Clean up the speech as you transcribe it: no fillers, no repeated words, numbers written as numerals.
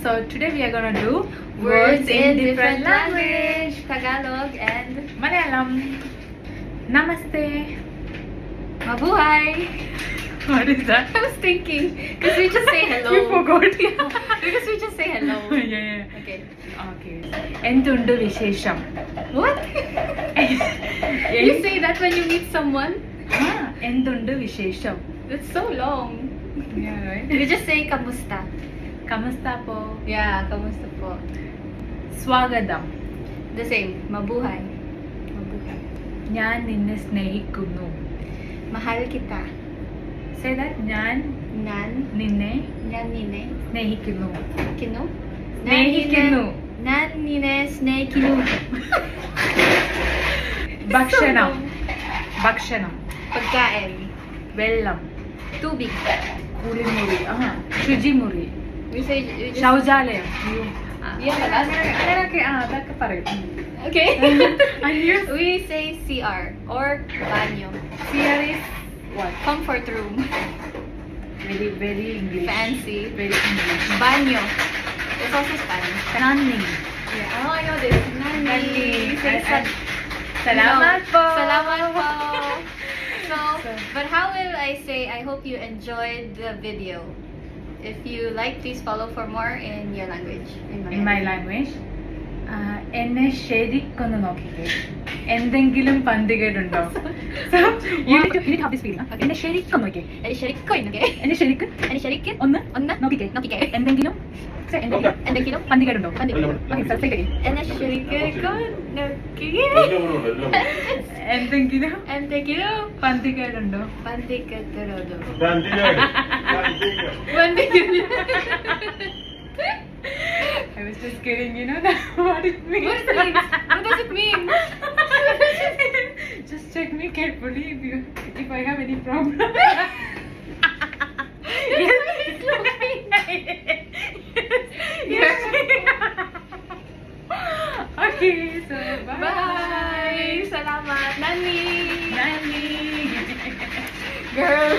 So today we are gonna do Words in different language. Tagalog and Malayalam. Namaste. Mabuhay. What is that? I was thinking, because we just say hello. You forgot. Because we just say hello. Yeah. Okay. Okay. എന്തുണ്ട് വിശേഷം? What? You say that when you meet someone? എന്തുണ്ട് വിശേഷം? That's so long. Yeah, right. You just say kamusta. Kamusta po? Yeah, kamusta po. സ്വാഗതം. The same. Mabuhay. Mabuhay. ഞാൻ നിന്നെ സ്നേഹിക്കുന്നു. Mahal kita. Say that. ഞാൻ Nan. നിന്നെ Nan nine. സ്നേഹിക്കുന്നു. Kinu. സ്നേഹിക്കുന്നു. Nan nine snehikinu. ഭക്ഷണം. ഭക്ഷണം. Pagkain. വെള്ളം. Tubig. കുളിമുറി. ശുചിമുറി. We say we just ശൗചാലയം. yeah, അങ്ങനെയൊക്കെ അതൊക്കെ പറയും. okay. And you? We say CR or banyo. Here is what? Comfort room. Very English. Fancy. Very English. Banyo. It's also Spanish. Nani. Yeah. Oh, I know this. Nani. Say Salamat po. Salamat po. So, but how will I say I hope you enjoyed the video? If you like, please follow for more in your language. In my language. എന്നെ ശരിക്കൊന്ന് നോക്കിക്കേ. എന്തെങ്കിലും പന്തികേടുണ്ടോ? So you need to have this feeling. എന്നെ ശരിക്കും നോക്കിക്കേ. എന്നെ ശരിക്കും ഒന്ന് നോക്കിക്കേ. എന്തെങ്കിലും എന്തെങ്കിലും പന്തികേടുണ്ടോ? പന്തികേട്. Okay, so say it again. എന്നെ ശരിക്കും നോക്കിക്കേ. എന്തെങ്കിലും പന്തികേടുണ്ടോ? പന്തികേടുണ്ടോ? I was just kidding, you know that what it means. What it means? What does it mean? Just check me carefully if I have any problem. Yes. Okay, so bye. Bye. Salamat. Nani. Nani. Girl.